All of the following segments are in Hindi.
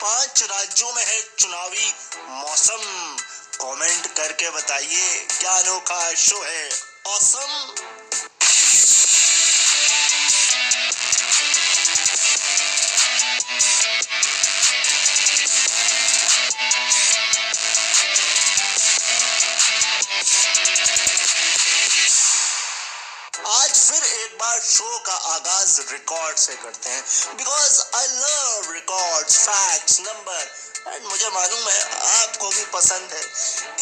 5 राज्यों में है चुनावी मौसम। कमेंट करके बताइए क्या अनोखा शो है ऑसम। आज फिर एक बार शो का आगाज रिकॉर्ड से करते हैं because I love records, facts, number and मुझे मालूम है आपको भी पसंद है।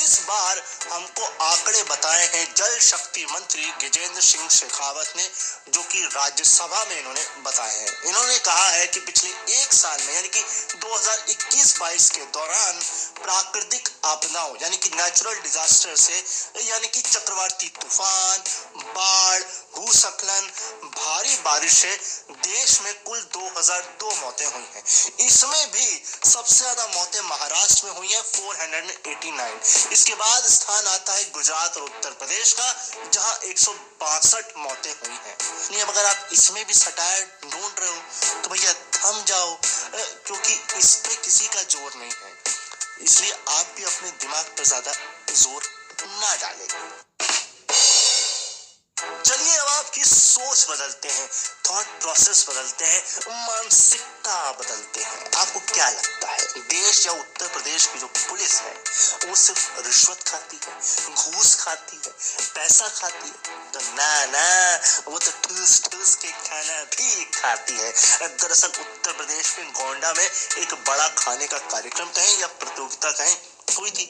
इस बार हमको आंकड़े बताए हैं जल शक्ति मंत्री गजेंद्र सिंह शेखावत ने, जो कि राज्यसभा में इन्होंने बताए हैं। इन्होंने कहा है कि पिछले एक साल में यानी कि 2021-22 के दौरान प्राकृतिक आपदाओं यानी कि नेचुरल डिजास्टर से यानी कि चक्रवाती तूफान, बाढ़, भूस्खलन, भारी बारिश से देश में कुल 2002 मौतें हुई हैं। इसमें भी सबसे ज्यादा मौतें महाराष्ट्र में हुई हैं 489। इसके बाद स्थान आता है गुजरात और उत्तर प्रदेश का, जहां 162 मौतें हुई हैं। नहीं, अगर आप इसमें भी सटायर ढूंढ रहे हो तो भैया थम जाओ, क्योंकि इस पे किसी का जोर नहीं है, इसलिए आप भी अपने दिमाग पर ज्यादा जोर ना डालें। चलिए अब आपकी सोच बदलते हैं, थॉट प्रोसेस बदलते हैं, मानसिकता बदलते हैं। आपको क्या लगता है देश या उत्तर प्रदेश की जो पुलिस है वो सिर्फ रिश्वत खाती है, घूस खाती है, पैसा खाती है? तो ना, वो तो ठूस के खाना भी खाती है। दरअसल उत्तर प्रदेश के गोंडा में एक बड़ा खाने का कार्यक्रम कहें या प्रतियोगिता कहें हुई थी।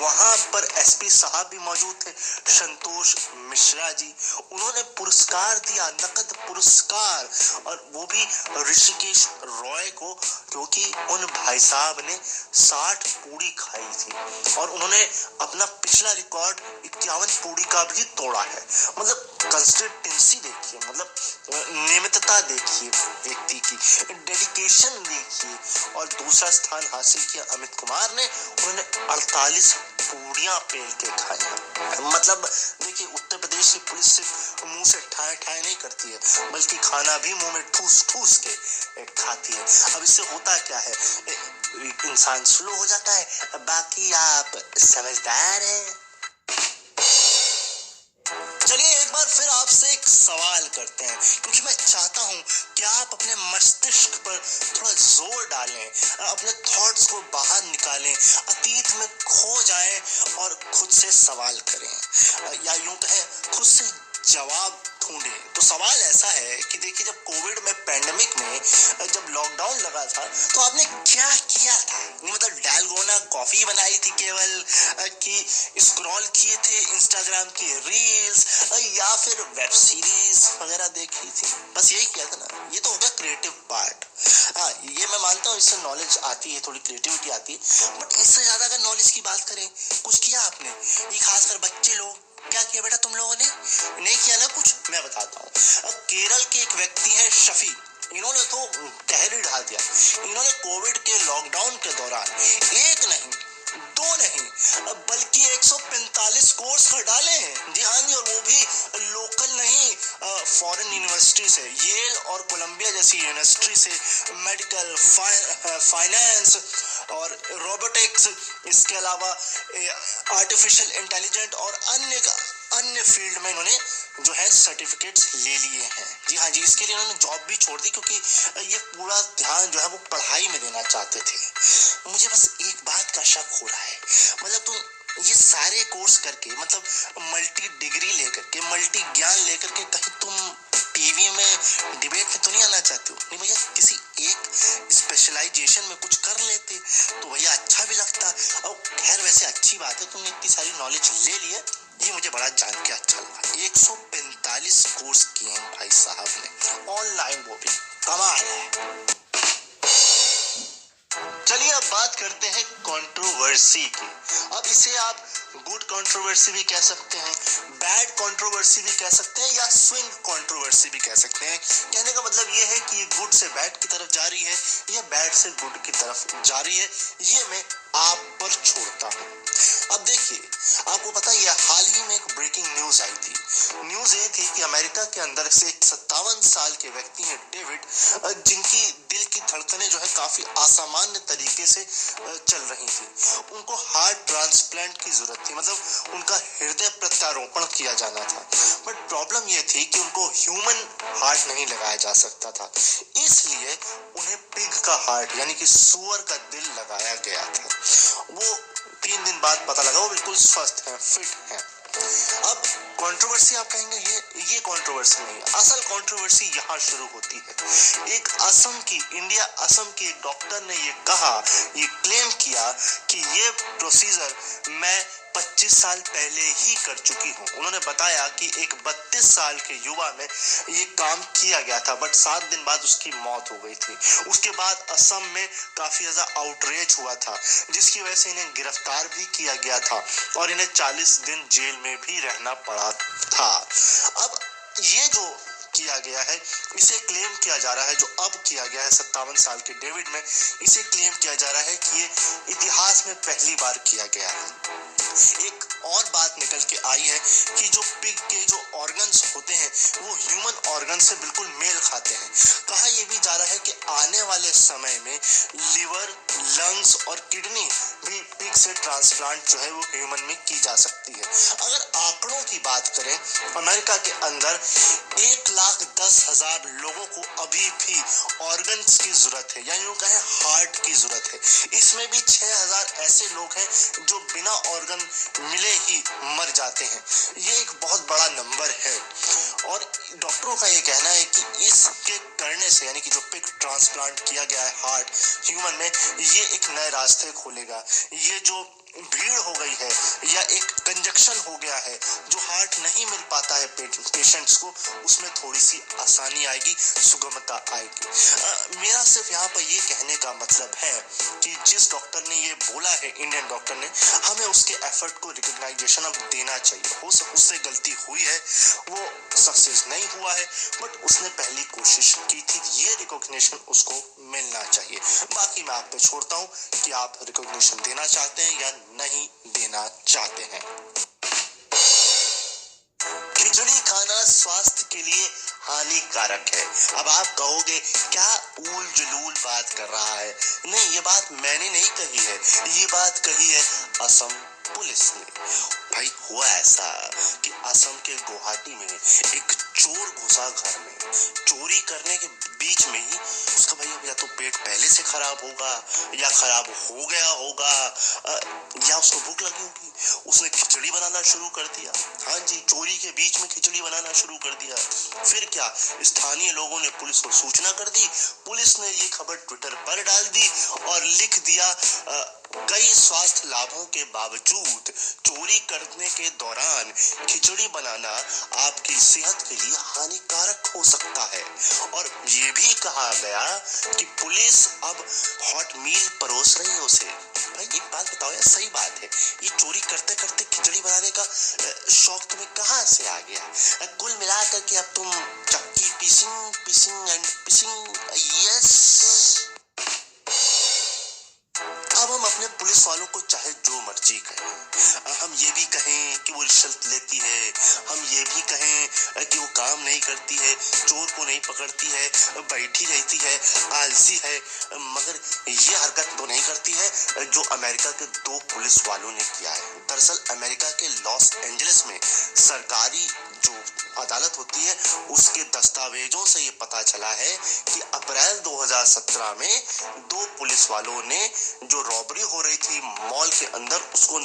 वहां पर एसपी साहब भी मौजूद थे, संतोष मिश्रा जी। उन्होंने पुरस्कार दिया, नकद पुरस्कार, और वो भी ऋषिकेश रॉय को, क्योंकि उन भाई साहब ने 60 पूड़ी खाई थी और उन्होंने अपना पिछला रिकॉर्ड 51 पूड़ी का भी तोड़ा है। मतलब कंसिस्टेंसी देखिए, मतलब नियमितता देखिए व्यक्ति की, डेडिकेशन देखिए। और दूसरा स्थान हासिल किया अमित कुमार ने, उन्होंने 48 पूड़ियां पेल के खाई। मतलब देखिए उत्तर प्रदेश की पुलिस सिर्फ मुंह से ठाए ठाए नहीं करती है, बल्कि खाना भी मुंह में ठूस के खाती है। अब इससे होता क्या है, इंसान स्लो हो जाता है, बाकी आप समझदार हैं। चलिए एक बार फिर आपसे एक सवाल करते हैं, क्योंकि मैं चाहता हूं कि आप अपने मस्तिष्क पर थोड़ा जोर डालें, अपने थॉट्स को बाहर निकालें, अतीत में खो जाएं और खुद से सवाल करें, या यूं कहें खुद से जवाब ढूंढे। तो सवाल ऐसा है कि देखिए, जब कोविड में पैंडेमिक में जब लॉकडाउन लगा था तो आपने क्या किया था? मतलब डालगोना कॉफी बनाई थी केवल, कि स्क्रॉल किए थे इंस्टाग्राम की रील्स, या फिर वेब सीरीज वगैरह देखी थी? बस यही किया था ना। ये तो हो गया क्रिएटिव पार्ट। हाँ, ये मैं मानता हूँ, इससे नॉलेज आती है, थोड़ी क्रिएटिविटी आती है, बट इससे ज्यादा अगर नॉलेज की बात करें, कुछ किया आपने? ये खासकर बच्चे लोग, क्या किया बेटा तुम लोगों ने? नहीं किया ना कुछ? मैं बताता हूँ। केरल के एक व्यक्ति है शफी, इन्होंने तो तहरीर ढाल दिया। इन्होंने कोविड के लॉकडाउन के दौरान एक नहीं, दो नहीं, बल्कि 145 कोर्स कर डाले हैं। जी हाँ जी, और वो भी लोकल नहीं, फॉरेन यूनिवर्सिटी से, येल और कोलंबिया जैसी यूनिवर्सिटी से, मेडिकल, फाइनेंस और रोबोटिक्स, इसके अलावा आर्टिफिशियल इंटेलिजेंट और अन्य फील्ड में इन्होंने जो है सर्टिफिकेट्स ले लिए हैं। जी हाँ जी, इसके लिए उन्होंने जॉब भी छोड़ दी, क्योंकि ये पूरा ध्यान जो है वो पढ़ाई में देना चाहते थे। मुझे बस एक बात का शक हो रहा है, मतलब तुम ये सारे कोर्स करके, मतलब मल्टी डिग्री लेकर के, मल्टी ज्ञान लेकर के, कहीं तुम टीवी में डिबेट में तो नहीं आना चाहते हो? नहीं भैया, किसी एक स्पेशलाइजेशन में कुछ कर लेते तो भैया अच्छा भी लगता। और खैर वैसे अच्छी बात है, तुमने इतनी सारी नॉलेज ले ली है, ये मुझे बड़ा जान के अच्छा लगा। 145 कोर्स किए हैं भाई साहब ने, ऑनलाइन, वो भी कमाल है। चलिए अब बात करते हैं कंट्रोवर्सी की। अब इसे आप गुड कंट्रोवर्सी भी कह सकते हैं, बैड कंट्रोवर्सी भी कह सकते हैं, या स्विंग कंट्रोवर्सी भी कह सकते हैं। कहने का मतलब ये है कि ये गुड से बैड की तरफ जा रही है या बैड से गुड की तरफ जा रही है, ये मैं आप पर छोड़ता हूँ। अब देखिए, आपको पता है हाल ही में एक ब्रेकिंग न्यूज आई थी। न्यूज ये थी कि अमेरिका के अंदर से एक 57 साल के व्यक्ति हैं डेविड, जिनकी दिल की धड़कनें जो है काफी असामान्य तरीके से चल रही थी। उनको हार्ट ट्रांसप्लांट की जरूरत थी, मतलब उनका हृदय प्रत्यारोपण किया जाना था। बट प्रॉब्लम यह थी कि उनको ह्यूमन हार्ट नहीं लगाया जा सकता था, इसलिए उन्हें पिग का हार्ट यानी कि सुअर का दिल लगाया गया था। वो 3 दिन बाद पता लगा वो बिल्कुल स्वस्थ है, फिट है। अब कंट्रोवर्सी आप कहेंगे ये कंट्रोवर्सी नहीं है। असल कंट्रोवर्सी यहाँ शुरू होती है। एक असम के एक डॉक्टर ने ये कहा, ये क्लेम किया कि ये प्रोसीजर मैं 25 साल पहले ही कर चुकी हूँ। उन्होंने बताया कि एक 32 साल के युवा में ये काम किया गया था, बट 7 दिन बाद उसकी मौत हो गई थी। उसके बाद असम में काफी ज्यादा आउटरीच हुआ था, जिसकी वजह से इन्हें गिरफ्तार भी किया गया था और इन्हें 40 दिन जेल में भी रहना पड़ा था। अब ये जो किया गया है, इसे क्लेम किया जा रहा है, जो अब किया गया है 57 साल के डेविड में, इसे क्लेम किया जा रहा है कि ये इतिहास में पहली बार किया गया है। एक और बात निकल के आई है कि जो पिग के जो ऑर्गन्स होते हैं वो ह्यूमन ऑर्गन से बिल्कुल मेल खाते हैं। कहा यह भी जा रहा है कि आने वाले समय में लिवर, लंग्स और किडनी भी पिग से ट्रांसप्लांट जो है वो ह्यूमन में की जा सकती है। अगर आंकड़ों की बात करें, अमेरिका के अंदर 1,10,000 लोगों को अभी भी ऑर्गन्स की जरूरत है, यानी वो कहें हार्ट की जरूरत है। इसमें भी 6,000 ऐसे लोग हैं जो बिना ऑर्गन मिले ही मर जाते हैं। ये एक बहुत बड़ा नंबर है और डॉक्टरों का ये कहना है कि इसके करने से, यानी कि जो पिग ट्रांसप्लांट किया गया है हार्ट ह्यूमन में, ये एक नए रास्ते खोलेगा। ये जो भीड़ हो गई है या एक कंजक्शन हो गया है, जो हार्ट नहीं मिल पाता है पेशेंट्स को, उसमें थोड़ी सी आसानी आएगी, सुगमता आएगी। मेरा सिर्फ यहाँ पर ये कहने का मतलब है कि जिस डॉक्टर ने ये बोला है, इंडियन डॉक्टर ने, हमें उसके एफर्ट को रिकॉग्नाइजेशन अब देना चाहिए। हो सकता उससे गलती हुई है, वो सक्सेस नहीं हुआ है, बट उसने पहली कोशिश की थी, ये रिकॉग्निशन उसको मिलना चाहिए। बाकी मैं आप पे छोड़ता हूँ कि आप रिकॉग्निशन देना चाहते हैं या नहीं देना चाहते हैं। खिचड़ी खाना स्वास्थ्य के लिए हानिकारक है। अब आप कहोगे क्या ऊल जलूल बात कर रहा है। नहीं, ये बात मैंने नहीं कही है, ये बात कही है असम पुलिस ने। भाई हुआ ऐसा कि असम के गुवाहाटी में एक चोर घुसा घर में। चोरी करने के बीच में ही उसका भाई या तो पेट पहले से खराब होगा या खराब हो गया होगा या उसको भूख लगी होगी, उसने खिचड़ी बनाना शुरू कर दिया। हाँ जी, चोरी के बीच में खिचड़ी बनाना शुरू कर दिया। फिर क्या, स्थानीय लोगों ने पुलिस को सूचना कर दी, पुलिस ने ये खबर ट्विटर पर डाल दी और लिख दिया कई स्वास्थ्य लाभों के बावजूद चोरी करने के दौरान खिचड़ी बनाना आपकी सेहत के लिए हानिकारक हो सकता है। और ये भी कहा गया कि पुलिस अब हॉट मील परोस रही है उसे। भाई एक बात बताओ यार, सही बात है, ये चोरी करते करते खिचड़ी बनाने का शौक तुम्हें कहाँ से आ गया? कुल मिलाकर के अब तुम चक्की पीसिंग एंड पिसिंग, यस। अब हम अपने पुलिस वालों को चाहे जो मर्जी कहें, हम ये भी कहें कि वो रिश्वत लेती है, हम ये भी कहें कि वो काम नहीं करती है, चोर को नहीं पकड़ती है, बैठी रहती है, आलसी है, मगर ये हरकत तो नहीं करती है जो अमेरिका के 2 पुलिस वालों ने किया है। दरअसल अमेरिका के लॉस एंजलिस में सरकारी जो अदालत होती है उसके दस्तावेजों से ये पता चला है कि अप्रैल 2017 में 2 पुलिस वालों ने जो रॉबरी हो रही थी मॉल के अंदर, उसको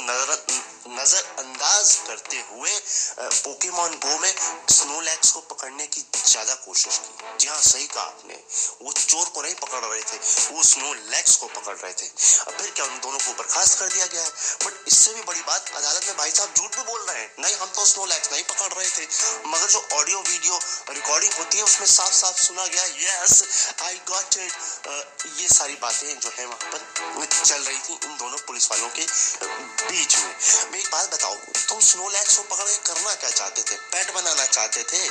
नजरअंदाज करते हुए पोकेमॉन गो में स्नोलैक्स को पकड़ने की ज्यादा कोशिश की। जी हाँ, सही कहा आपने, वो चोर को नहीं पकड़ रहे थे, वो स्नोलैक्स को पकड़ रहे थे। अब फिर क्या, उन दोनों को बर्खास्त कर दिया गया है। बट इससे भी बड़ी बात, अदालत में भाई साहब झूठ भी बोल रहे हैं, नहीं हम तो स्नोलैक्स नहीं पकड़ रहे थे, मगर जो ऑडियो वीडियो रिकॉर्डिंग होती है उसमें साफ साफ सुना गया यस आई गॉट इट। ये सारी बातें जो है वहां पर चल रही थी इन दोनों पुलिस वालों के बीच में। मैं एक बात बताऊं, तुम स्नोलैक्स को पकड़ के करना क्या चाहते थे? पेट बनाना चाहते थे?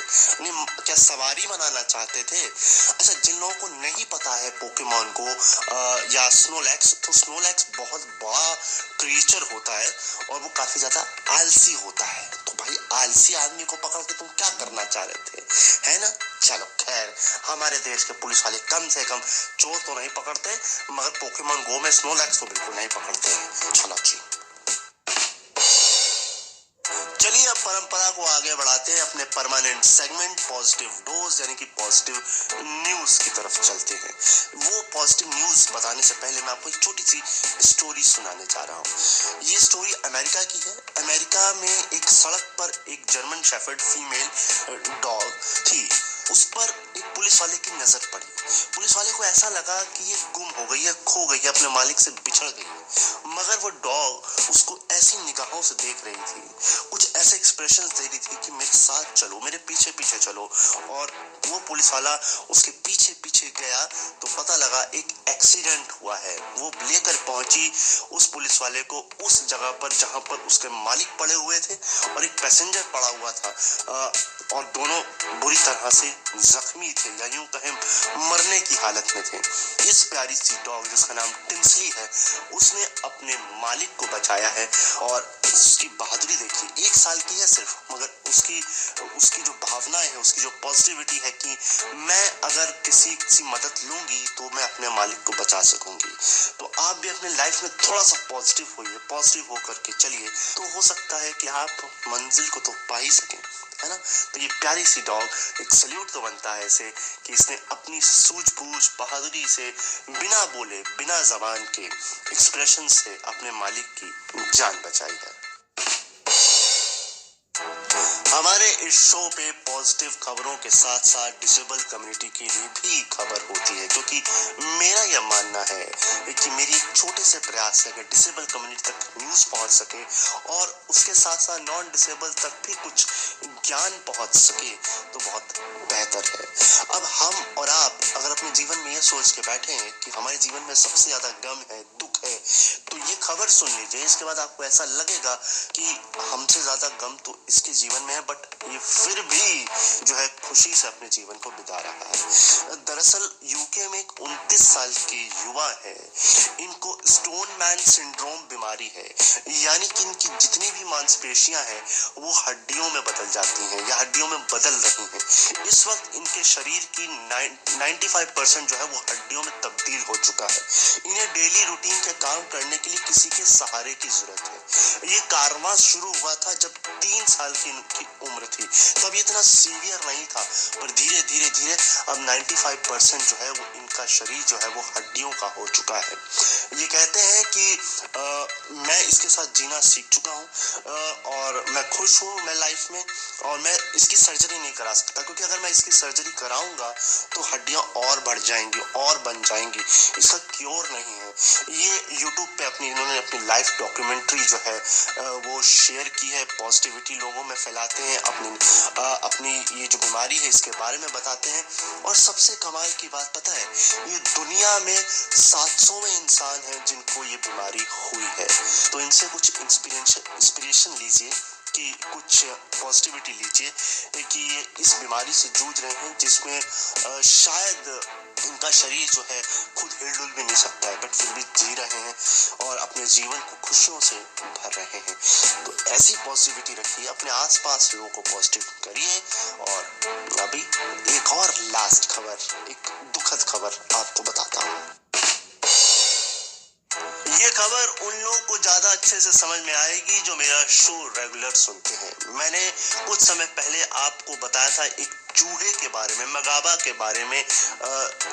नहीं, क्या सवारी बनाना चाहते थे? अच्छा, जिन लोगों को नहीं पता है पोकेमॉन को या स्नोलैक्स, तो स्नोलैक्स बहुत बड़ा क्रिएचर होता है और वो काफी ज्यादा आलसी होता है। तो भाई आलसी आदमी को पकड़ के तुम क्या करना चाह रहे थे, है ना? चलो खैर, हमारे देश के पुलिस वाले कम से कम चोर तो नहीं पकड़ते, मगर पोकेमॉन गो में स्नोलैक्स को बिल्कुल नहीं पकड़ते हैं। चलो जी, चलिए अब परंपरा को आगे बढ़ाते हैं, अपने परमानेंट सेगमेंट पॉजिटिव डोज यानी कि पॉजिटिव न्यूज की तरफ चलते हैं। वो पॉजिटिव न्यूज बताने से पहले मैं आपको एक छोटी सी स्टोरी सुनाने जा रहा हूँ। ये स्टोरी अमेरिका की है। अमेरिका में एक सड़क पर एक जर्मन शेफर्ड फीमेल डॉग थी। उस पर एक पुलिस वाले की नजर पड़ी। पुलिस वाले को ऐसा लगा कि ये गुम हो गई है, खो गई है, अपने मालिक से बिछड़ गई है, मगर वो डॉग उसको ऐसी निगाहों से देख रही थी, कुछ ऐसे एक्सप्रेशन दे रही थी कि मेरे साथ चलो, मेरे पीछे पीछे चलो। और वो पुलिस वाला उसके पीछे पीछे गया तो पता लगा एक एक्सीडेंट हुआ है। वो लेकर पहुंची उस पुलिस वाले को उस जगह पर जहां पर उसके मालिक पड़े हुए थे और एक पैसेंजर पड़ा हुआ था, और दोनों बुरी तरह से जख्मी थे या यूं कहें मरने की हालत में थे। इस प्यारी सी डॉग जिसका नाम टिंसली है, उसने अपने मालिक को बचाया है और उसकी बहादुरी देखिए। 1 साल की है सिर्फ, मगर उसकी जो भावना है, उसकी जो पॉजिटिविटी है कि मैं अगर किसी मदद लूंगी तो मैं अपने मालिक को बचा सकूंगी। तो आप भी अपने लाइफ में थोड़ा सा पॉजिटिव होइए, पॉजिटिव होकर के चलिए, तो हो सकता है कि आप मंजिल को तो पा ही सकें, है ना? तो ये प्यारी सी डॉग, एक सल्यूट तो बनता है इसे कि इसने अपनी सूझबूझ बहादुरी से बिना बोले, बिना जबान के एक्सप्रेशन से अपने मालिक की जान बचाई है। हमारे इस शो पे पॉजिटिव खबरों के साथ साथ डिसेबल कम्युनिटी के लिए भी खबर होती है, क्योंकि मेरा यह मानना है कि मेरी एक छोटे से प्रयास है कि डिसेबल कम्युनिटी तक न्यूज पहुंच सके और उसके साथ साथ नॉन डिसेबल तक भी कुछ ज्ञान पहुंच सके तो बहुत बेहतर है। अब हम और आप अगर अपने जीवन में यह सोच के बैठे हैं कि हमारे जीवन में सबसे ज्यादा गम है, दुख है, तो ये खबर सुन लीजिए। इसके बाद आपको ऐसा लगेगा कि हमसे ज्यादा गम तो इसके जीवन में है, बट ये फिर भी जो है खुशी से अपने जीवन को बिता रहा है। दरअसल यूके में एक 29 साल के युवा है, इनको स्टोन मैन सिंड्रोम बीमारी है, यानी कि इनकी जितनी भी मांसपेशियां हैं वो हड्डियों में बदल जाती हैं या हड्डियों में बदल रही हैं। इस वक्त इनके शरीर की 95% जो है वो हड्डियों में तब्दील हो चुका है। इन्हें डेली रूटीन के काम करने के लिए किसी के सहारे की जरूरत है। ये कारवां शुरू हुआ था जब 3 साल की इनकी उम्र थी, तब इतना सीवियर नहीं था, पर धीरे धीरे धीरे अब 95% जो है वो इनका शरीर जो है वो हड्डियों का हो चुका है। ये कहते हैं कि मैं इसके साथ जीना सीख चुका हूँ और मैं खुश हूँ मैं लाइफ में, और मैं इसकी सर्जरी नहीं करा सकता, क्योंकि अगर मैं इसकी सर्जरी कराऊंगा तो हड्डियां और बढ़ जाएंगी और बन जाएंगी, इसका क्योर नहीं है। ये यूट्यूब पे इन्होंने अपनी लाइफ डॉक्यूमेंट्री जो है वो शेयर की है, पॉजिटिविटी लोगों में फैलाते हैं, अपनी ये जो बीमारी है इसके बारे में बताते हैं। और सबसे कमाल की बात पता है, ये दुनिया में 700वें इंसान हैं जिनको ये बीमारी हुई है। तो इनसे कुछ इंस्पिरेशन लीजिए, कि कुछ पॉजिटिविटी लीजिए कि ये इस बीमारी से जूझ रहे हैं जिसमें शायद इनका शरीर जो है खुद हिलडुल भी नहीं सकता है, बट फिर भी जी रहे हैं और अपने जीवन को खुशियों से भर रहे हैं। तो ऐसी पॉजिटिविटी रखिए, अपने आसपास लोगों को पॉजिटिव करिए। और अभी एक और लास्ट खबर, एक दुखद खबर आपको बताता हूँ। ये खबर उन लोगों को ज्यादा अच्छे से समझ में आएगी जो मेरा शो रेगुलर सुनते हैं। मैंने कुछ समय पहले आपको बताया था एक चूहे के बारे में, मगाबा के बारे में,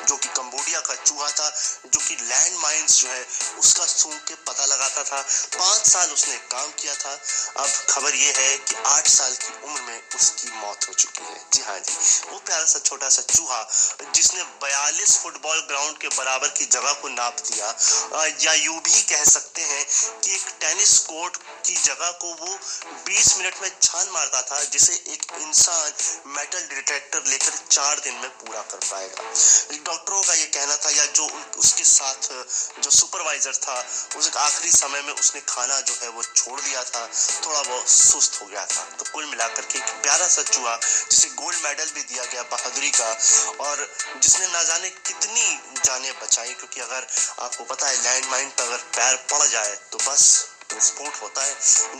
जो कि कंबोडिया का चूहा था, जो कि लैंड माइंस जो है उसका सूंघ के पता लगाता था। 5 साल उसने काम किया था। अब खबर ये है कि 8 साल की उम्र में उसकी मौत हो चुकी है। जी हाँ जी, वो प्यारा सा छोटा सा चूहा जिसने 42 फुटबॉल ग्राउंड के बराबर की जगह को नाप दिया, या यूं भी कह सकते हैं कि एक टेनिस कोर्ट की जगह को वो 20 मिनट में छान मारता था, जिसे एक इंसान मेटल डिटेक्टर लेकर 4 दिन में पूरा कर पाएगा। डॉक्टरों का ये कहना था, या जो उसके साथ जो सुपरवाइजर था, उस आखिरी समय में उसने खाना जो है वो छोड़ दिया था, थोड़ा बहुत सुस्त हो गया था। तो कुल मिलाकर के एक प्यारा सा चूहा जिसे गोल्ड मेडल भी दिया गया बहादुरी का, और जिसने ना जाने कितनी जानें बचाई, क्योंकि अगर आपको पता है लैंड माइन पर अगर पैर पड़ जाए तो बस विस्फोट होता है,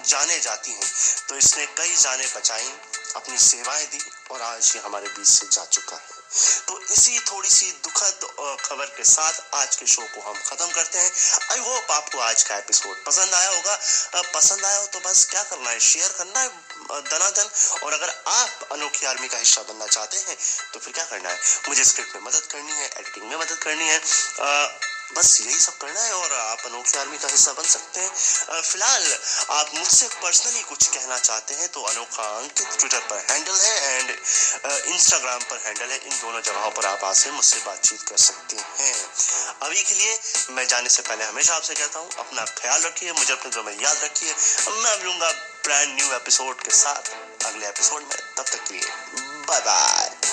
जाने जाती हैं। तो इसने कई जानें बचाई, अपनी सेवाएं दी, और आज ये हमारे बीच से जा चुका है। तो इसी थोड़ी सी दुखद खबर के साथ आज के शो को हम खत्म करते हैं। आई होप आपको आज का एपिसोड पसंद आया होगा। पसंद आया हो तो बस क्या करना है, शेयर करना है दनादन। और अगर आप अनोखी आर्मी का हिस्सा बनना चाहते हैं तो फिर क्या करना है, मुझे स्क्रिप्ट में मदद करनी है, एडिटिंग में मदद करनी है, बस यही सब करना है और आप अनोखी आर्मी का हिस्सा बन सकते हैं। फिलहाल आप मुझसे पर्सनली कुछ कहना चाहते हैं तो अनोखा अंकित ट्विटर पर हैंडल है, एंड इंस्टाग्राम पर हैंडल है। इन दोनों जगहों पर आप आके मुझसे बातचीत कर सकते हैं। अभी के लिए मैं जाने से पहले हमेशा आपसे कहता हूँ, अपना ख्याल रखिए, मुझे अपने दिल में याद रखिए। मैं मिलूंगा ब्रांड न्यू एपिसोड के साथ अगले एपिसोड में। तब तक के लिए बाय बाय।